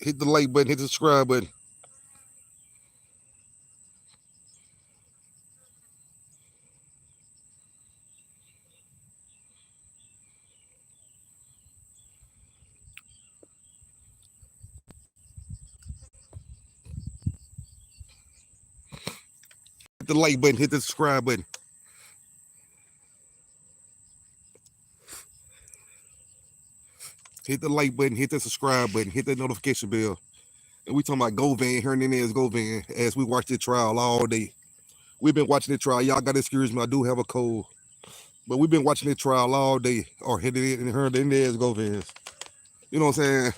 hit the like button, hit the subscribe button. Hit the like button, hit the subscribe button. Hit the like button, hit the subscribe button, hit that notification bell. And we talking about Govan, Hernandez Govan, as we watch the trial all day. We've been watching the trial. Y'all got to excuse me, I do have a cold. But we've been watching the trial all day. Or Hernandez Govan. You know what I'm saying?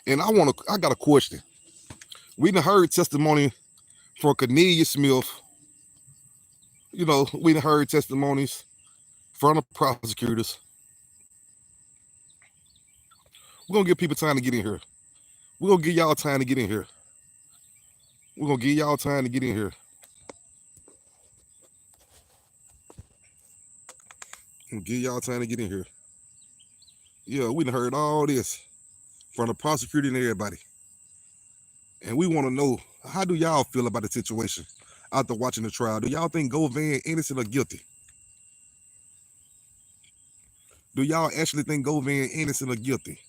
And I got a question. We done heard testimony from Hernandez Smith. You know, we done heard testimonies from the prosecutors. We're going to give people time to get in here. We're going to give y'all time to get in here. We're going to give y'all time to get in here. We'll give y'all time to get in here. Yeah, we done heard all this from the prosecutor and everybody. And we want to know, how do y'all feel about the situation after watching the trial? Do y'all think Govan innocent or guilty? Do y'all actually think Govan innocent or guilty?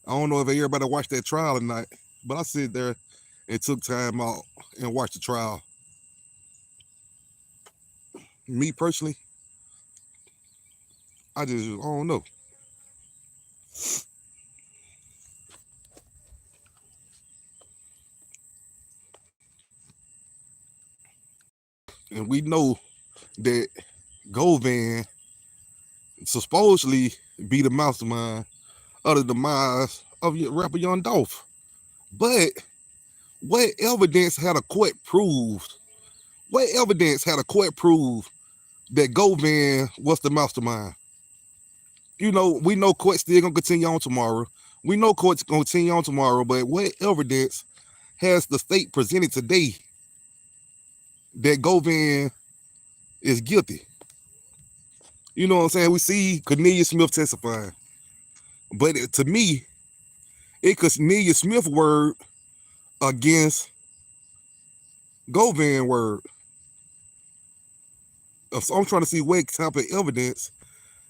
I don't know if everybody watched that trial or not, but I sit there and took time out and watched the trial. Me personally, I don't know. And we know that Govan supposedly be the mastermind of the demise of rapper Young Dolph. But what evidence had a court proved? What evidence had a court proved that Govan was the mastermind? You know, we know court's still gonna continue on tomorrow. We know court's gonna continue on tomorrow, but what evidence has the state presented today that Govan is guilty? You know what I'm saying? We see Hernandez Smith testifying. But to me, it's Hernandez Smith word against Govan word. So I'm trying to see what type of evidence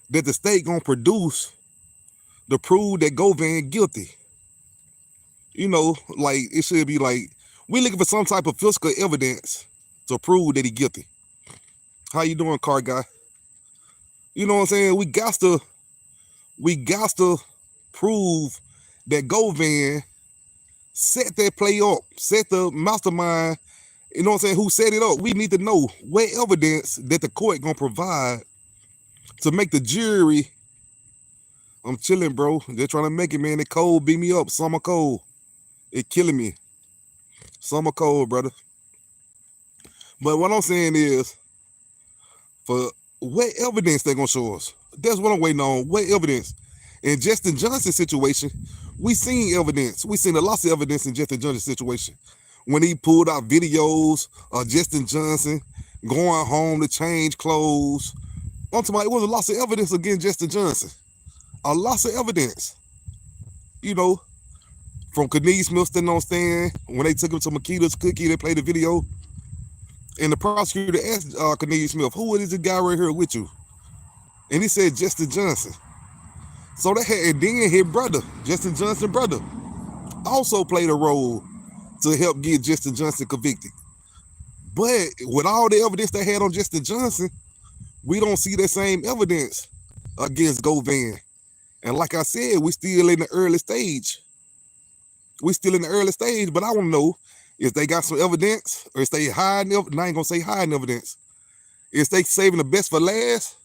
that the state gonna produce to prove that Govan guilty. You know, like it should be like we looking for some type of physical evidence to prove that he guilty. How you doing, car guy? You know what I'm saying? We got to prove that Govan set that play up, set the mastermind. You know what I'm saying? Who set it up? We need to know what evidence that the court gonna provide to make the jury. I'm chilling, bro. They're trying to make it, man. The cold beat me up. Summer cold. It killing me. Summer cold, brother. But what I'm saying is, for what evidence they gonna show us? That's what I'm waiting on. What evidence? In Justin Johnson's situation, we seen evidence. We seen a lot of evidence in Justin Johnson's situation. When he pulled out videos of Justin Johnson going home to change clothes. I'm talking about it was a lot of evidence against Justin Johnson. A lot of evidence. You know, from Hernandez Smith standing on stand, when they took him to Makita's Cookie, they played the video. And the prosecutor asked Hernandez Smith, who is this guy right here with you? And he said, Justin Johnson. So they had, and then his brother, Justin Johnson's brother, also played a role to help get Justin Johnson convicted. But with all the evidence they had on Justin Johnson, we don't see that same evidence against Govan. And like I said, we still in the early stage. We still in the early stage, but I want to know if they got some evidence or if they hiding, and I ain't gonna say hiding evidence. If they saving the best for last,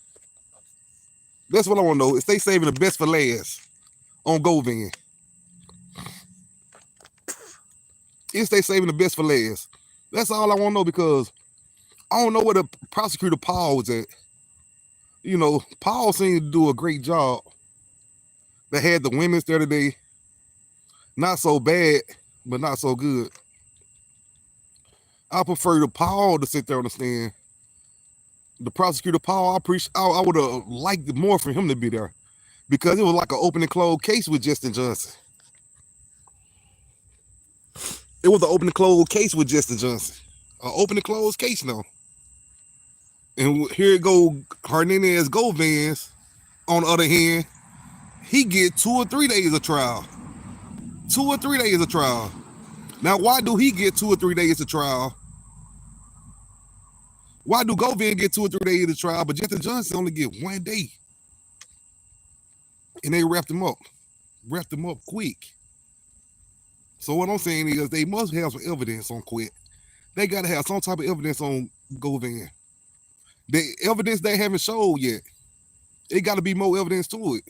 that's what I want to know. If they saving the best for last on Govan. If they saving the best for last. That's all I want to know, because I don't know where the prosecutor Paul was at. You know, Paul seemed to do a great job. They had the women's there today. Not so bad, but not so good. I prefer the Paul to sit there on the stand. The prosecutor Paul, I would have liked more for him to be there, because it was like an open and closed case with Justin Johnson. It was an open and closed case with Justin Johnson. An open and closed case now. And here it go, Hernandez Govan. On the other hand, he get 2 or 3 days of trial. 2 or 3 days of trial. Now, why do he get 2 or 3 days of trial? Why do Govan get 2 or 3 days of trial, but Justin Johnson only get 1 day? And they wrapped him up. Wrapped him up quick. So what I'm saying is they must have some evidence on Quit. They got to have some type of evidence on Govan. The evidence they haven't showed yet. It got to be more evidence to it.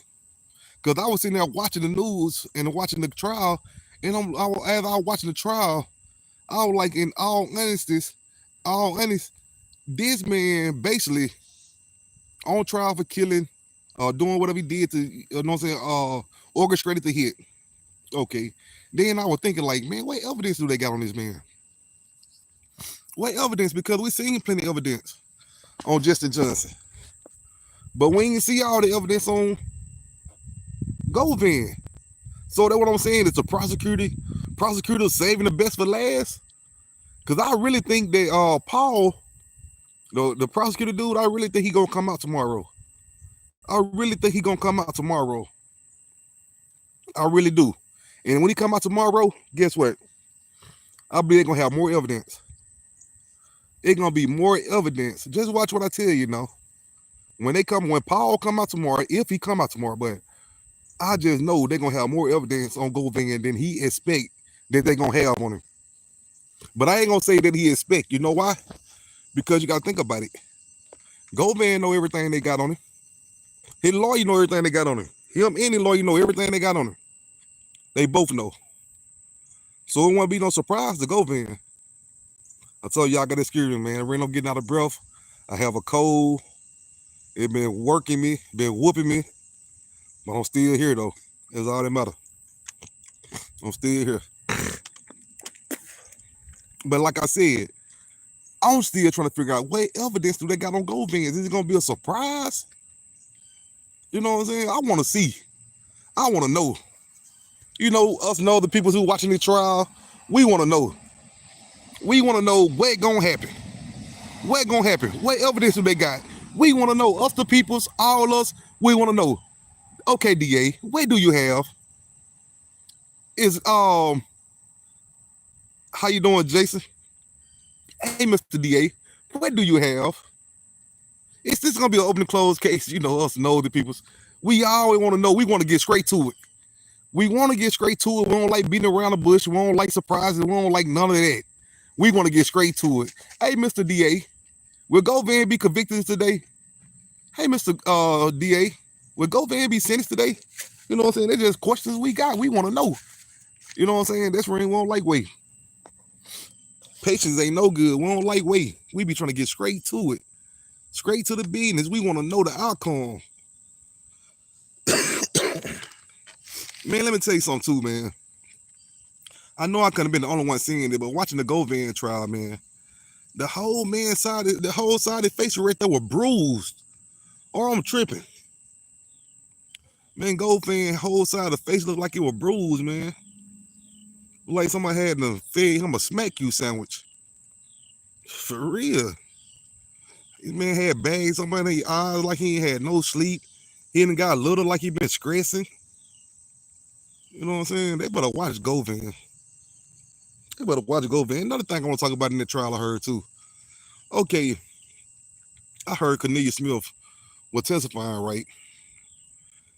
Because I was sitting there watching the news and watching the trial, and as I was watching the trial, I was like, in all honesty, this man basically on trial for killing, doing whatever he did to, you know what I'm saying, orchestrated the hit. Okay. Then I was thinking like, man, what evidence do they got on this man? What evidence? Because we seen plenty of evidence on Justin Johnson. But we ain't see all the evidence on Govan. So that's what I'm saying. It's a prosecutor saving the best for last. Because I really think that Paul, the prosecutor dude, I really think he gonna come out tomorrow. I really think he gonna come out tomorrow. I really do. And when he come out tomorrow, guess what? I believe they're gonna have more evidence. It's gonna be more evidence. Just watch what I tell you now. When Paul come out tomorrow, if he come out tomorrow, but I just know they're gonna have more evidence on Govan than he expect that they're gonna have on him. But I ain't gonna say that he expect. You know why? Because you gotta think about it. Govan know everything they got on him. His lawyer know everything they got on him. Him and his lawyer know everything they got on him. They both know. So it won't be no surprise to Govan. I told you I got excuse me, man. I'm getting out of breath. I have a cold. It been working me, been whooping me. But I'm still here though. That's all that matter. I'm still here. But like I said, I'm still trying to figure out what evidence do they got on Govan. Is it gonna be a surprise? You know what I'm saying? I want to see. I want to know. You know, us know the people who watching the trial. We want to know. We want to know what gonna happen. What gonna happen? What evidence do they got? We want to know. Us the peoples, all us. We want to know. Okay, DA, what do you have? Is how you doing, Jason? Hey, Mr. DA, what do you have? Is this gonna be an open and closed case? You know, us know the peoples. We always want to know. We want to get straight to it. We want to get straight to it. We don't like beating around the bush. We don't like surprises. We don't like none of that. We want to get straight to it. Hey, Mr. DA, will Govan be convicted today? Hey, Mr. DA, will Govan be sentenced today? You know what I'm saying? They're just questions we got. We want to know. You know what I'm saying? That's where we won't like wait. Patience ain't no good. We don't like wait. We be trying to get straight to it. Straight to the business. We want to know the outcome. Man, let me tell you something too, man. I know I couldn't have been the only one seeing it, but watching the Govan trial, man, the whole side of the face right there was bruised. Or I'm tripping. Man, Govan whole side of the face looked like it was bruised, man. Like somebody had to fed him a smack you sandwich. For real. This man had bags up in his eyes like he ain't had no sleep. He ain't got a little like he been stressing. You know what I'm saying? They better watch Govan. They better watch Govan. Another thing I want to talk about in the trial I heard too. Okay, I heard Cornelius Smith was testifying, right?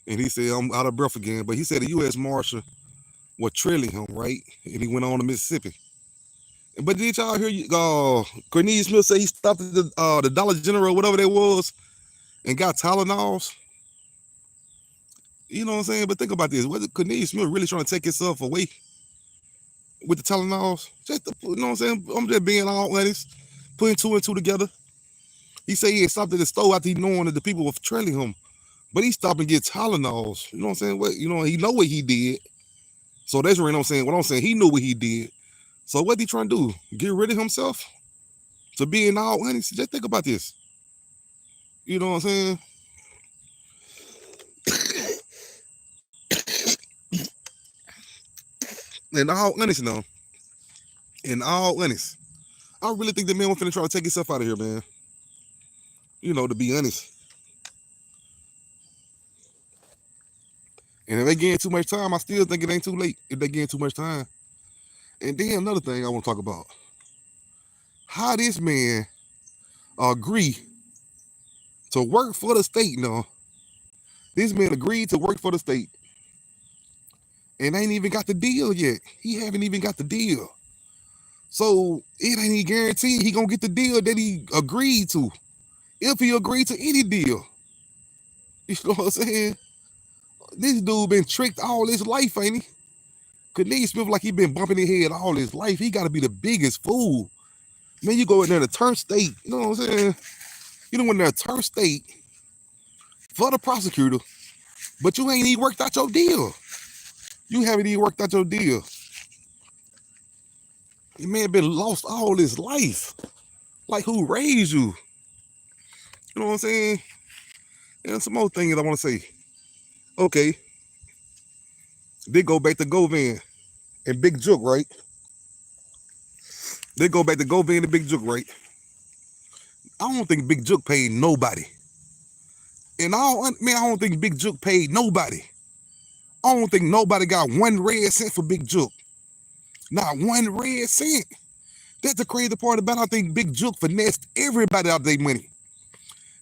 And he said, I'm out of breath again, but he said the U.S. Marshal was trailing him, right? And he went on to Mississippi. But did y'all hear Cornelius Smith say he stopped at the Dollar General, whatever that was, and got Tylenols? You know what I'm saying? But think about this. Was Cornelius Smith really trying to take himself away with the Tylenols? Just you know what I'm saying? I'm just being all honest, putting 2 and 2 together. He said he had stopped at the store after he knowing that the people were trailing him. But he stopped and get Tylenols. You know what I'm saying? What, you know, he know what he did. So that's what I'm saying. What I'm saying, he knew what he did. So what he trying to do? Get rid of himself? To be in all honesty? Just think about this. You know what I'm saying? In all honesty now, In all honest, I really think the man was finna try to take himself out of here, man. To be honest. And if they gain too much time, I still think it ain't too late if they gain too much time. And then another thing I want to talk about. How this man agree to work for the state now. This man agreed to work for the state and ain't even got the deal yet. He haven't even got the deal. So it ain't even guaranteed he gonna get the deal that he agreed to. If he agreed to any deal. You know what I'm saying? This dude been tricked all his life, ain't he? Hernandez Smith like he been bumping his head all his life. He gotta be the biggest fool. Man, you go in there to turn state. You know what I'm saying? You don't went there to turn state for the prosecutor, but you ain't even worked out your deal. You haven't even worked out your deal. The man been lost all his life. Like, who raised you? You know what I'm saying? And some more things I want to say. Okay. They go back to Govan and Big Jook, right? They go back to Govan and Big Jook, right? I don't think Big Jook paid nobody. And I don't think Big Jook paid nobody. I don't think nobody got 1 red cent for Big Jook. Not 1 red cent. That's the crazy part about it. I think Big Jook finessed everybody out of their money.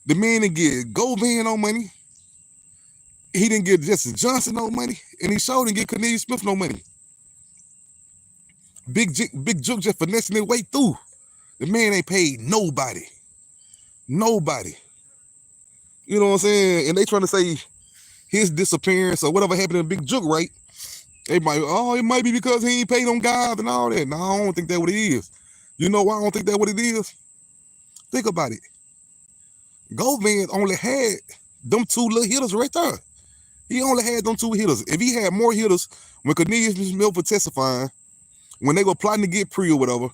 The man didn't get Govan no money. He didn't get Justice Johnson no money. And he sure didn't get Hernandez Smith no money. Big Jook just finessing his way through. The man ain't paid nobody. Nobody. You know what I'm saying? And they trying to say his disappearance or whatever happened to Big Jook, right? It might be because he ain't paid on guys and all that. No, I don't think that's what it is. You know why I don't think that's what it is? Think about it. Govan only had them 2 little hitters right there. He only had them 2 hitters. If he had more hitters when Hernandez Smith was testifying, when they were plotting to get Pre or whatever,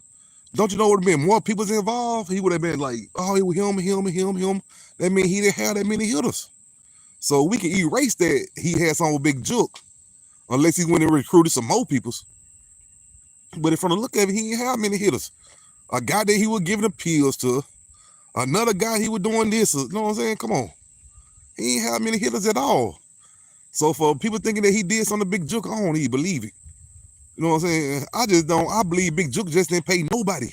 don't you know would have been more people involved? He would have been like, oh, it was him. That means he didn't have that many hitters. So we can erase that he had some with Big Jook, unless he went and recruited some more peoples. But from the look of it, he didn't have many hitters. A guy that he was giving appeals to, another guy he was doing this. You know what I'm saying? Come on. He ain't have many hitters at all. So for people thinking that he did something to Big Jook, I don't even believe it. You know what I'm saying? I believe Big Jook just didn't pay nobody.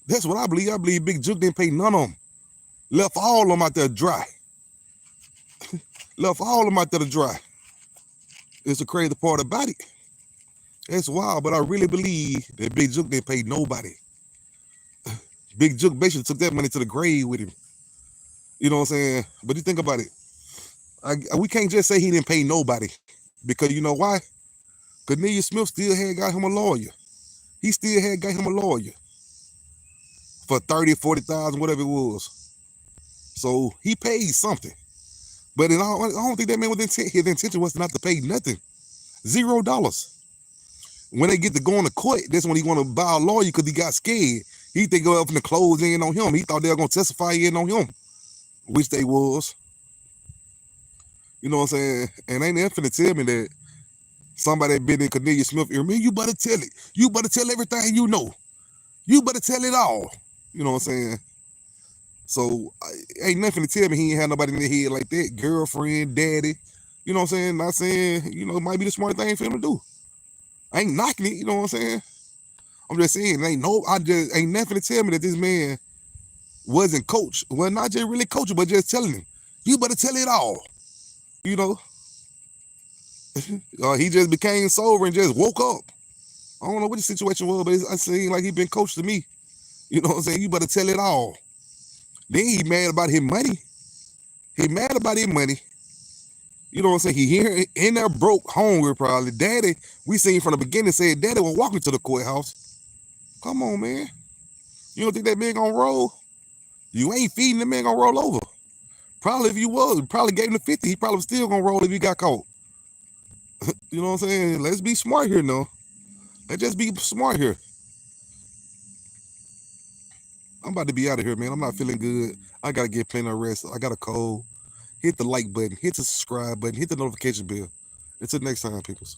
That's what I believe. I believe Big Jook didn't pay none of them. Left all of them out there dry. Left all of them out there to dry. It's the crazy part about it. That's wild, but I really believe that Big Jook didn't pay nobody. Big Jook basically took that money to the grave with him. You know what I'm saying? But you think about it. We can't just say he didn't pay nobody. Because you know why? Hernandez Smith still had got him a lawyer. He still had got him a lawyer. For 30, 40,000, whatever it was. So he paid something. But I don't think that man his intention was not to pay nothing. $0. When they get to going to court, that's when he want to buy a lawyer because he got scared. He think go up in the close in on him. He thought they were going to testify in on him, which they was. You know what I'm saying? And ain't nothing to tell me that somebody been in Hernandez Smith ear, man, you better tell it. You better tell everything you know. You better tell it all. You know what I'm saying? So ain't nothing to tell me he ain't had nobody in the head like that. Girlfriend, daddy. You know what I'm saying? Not saying, it might be the smart thing for him to do. I ain't knocking it, you know what I'm saying? I'm just saying, ain't nothing to tell me that this man wasn't coached. Well, not just really coaching, but just telling him, you better tell it all. You know? He just became sober and just woke up. I don't know what the situation was, but it seemed like he been coached to me. You know what I'm saying? You better tell it all. Then he mad about his money. He mad about his money. You know what I'm saying? He here in there broke, hungry probably. Daddy, we seen from the beginning said Daddy was walking to the courthouse. Come on, man. You don't think that man gonna roll? You ain't feeding the man gonna roll over. Probably if you was, probably gave him the 50, he probably still gonna roll if he got caught. You know what I'm saying? Let's be smart here, no. Let's just be smart here. I'm about to be out of here, man. I'm not feeling good. I gotta get plenty of rest. I got a cold. Hit the like button, hit the subscribe button, hit the notification bell. Until next time, peoples.